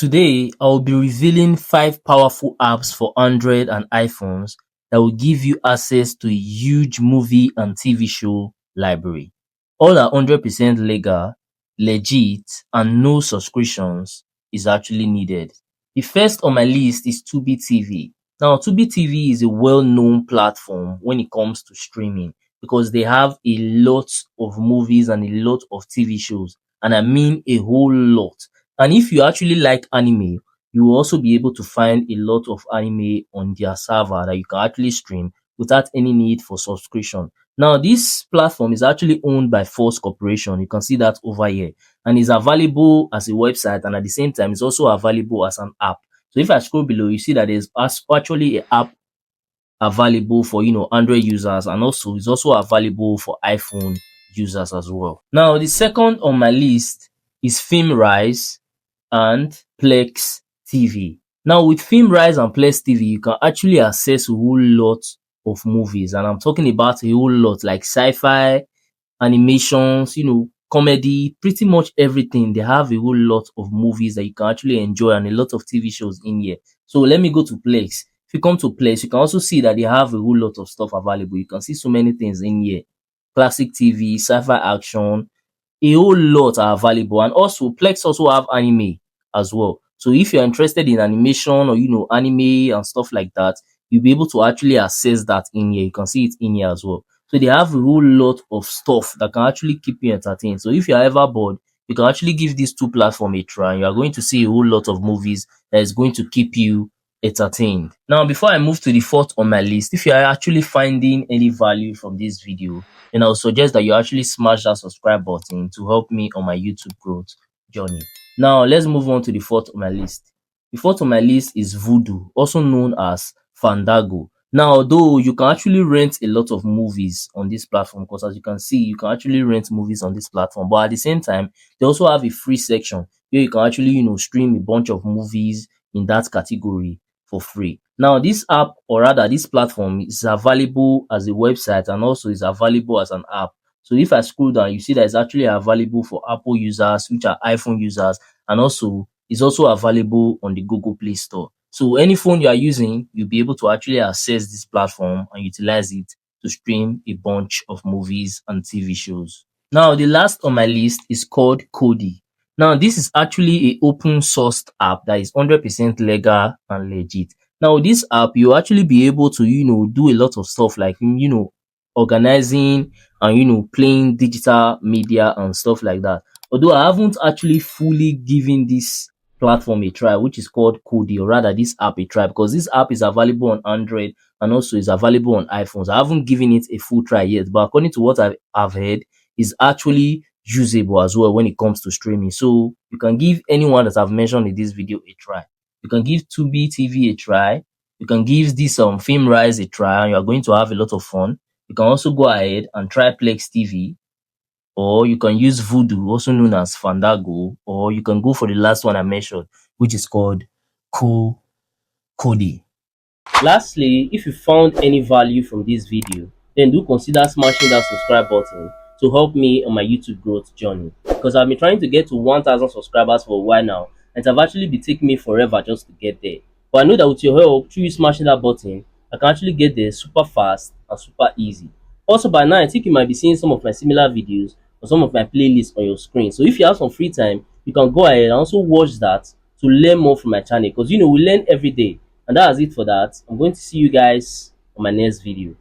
Today, I will be revealing 5 powerful apps for Android and iPhones that will give you access to a huge movie and TV show library. All are 100% legal, legit, and no subscriptions is actually needed. The first on my list is Tubi TV. Now, Tubi TV is a well-known platform when it comes to streaming because they have a lot of movies and a lot of TV shows, and I mean a whole lot. And if you actually like anime, you will also be able to find a lot of anime on their server that you can actually stream without any need for subscription. Now, this platform is actually owned by Force Corporation. You can see that over here, and is available as a website, and at the same time, it's also available as an app. So if I scroll below, you see that there's actually an app available for Android users, and also it's also available for iPhone users as well. Now, the second on my list is Filmrise and Plex TV. Now, with Filmrise and Plex TV, you can actually access a whole lot of movies, and I'm talking about a whole lot like sci-fi, animations, comedy, pretty much everything. They have a whole lot of movies that you can actually enjoy and a lot of TV shows in here. So let me go to Plex. If you come to Plex, you can also see that they have a whole lot of stuff available. You can see so many things in here. Classic TV, sci-fi action, a whole lot are available. And also Plex also have anime as well. So if you're interested in animation or anime and stuff like that, you'll be able to actually access that in here. You can see it in here as well. So they have a whole lot of stuff that can actually keep you entertained. So if you're ever bored, you can actually give these two platforms a try. You are going to see a whole lot of movies that is going to keep you entertained. Now, before I move to the fourth on my list, if you are actually finding any value from this video, then I would suggest that you actually smash that subscribe button to help me on my YouTube growth journey. Now, let's move on to the fourth on my list. The fourth on my list is Voodoo, also known as Fandango. Now, though you can actually rent a lot of movies on this platform, because as you can see, you can actually rent movies on this platform. But at the same time, they also have a free section where you can actually, stream a bunch of movies in that category for free. Now, this app, or rather this platform, is available as a website and also is available as an app. So if I scroll down, you see that it's actually available for Apple users, which are iPhone users, and also is also available on the Google Play Store. So any phone you are using, you'll be able to actually access this platform and utilize it to stream a bunch of movies and TV shows. Now, the last on my list is called Kodi. Now, this is actually a open sourced app that is 100% legal and legit. Now, this app, you'll actually be able to, do a lot of stuff like, organizing and, playing digital media and stuff like that. Although I haven't actually fully given this platform a try, which is called Kodi, or rather this app a try, because this app is available on Android and also is available on iPhones. I haven't given it a full try yet, but according to what I've heard, is actually usable as well when it comes to streaming. So you can give anyone that I've mentioned in this video a try. You can give Tubi TV a try. You can give this Filmrise a try, and you are going to have a lot of fun. You can also go ahead and try Plex TV, or you can use Voodoo, also known as Fandango, or you can go for the last one I mentioned, which is called Kodi. Lastly, if you found any value from this video, then do consider smashing that subscribe button to help me on my YouTube growth journey, because I've been trying to get to 1,000 subscribers for a while now, and it have actually been taking me forever just to get there. But I know that with your help, through you smashing that button, I can actually get there super fast and super easy. Also, by now, I think you might be seeing some of my similar videos or some of my playlists on your screen. So if you have some free time, you can go ahead and also watch that to learn more from my channel, because we learn every day. And that's it for that. I'm going to see you guys on my next video.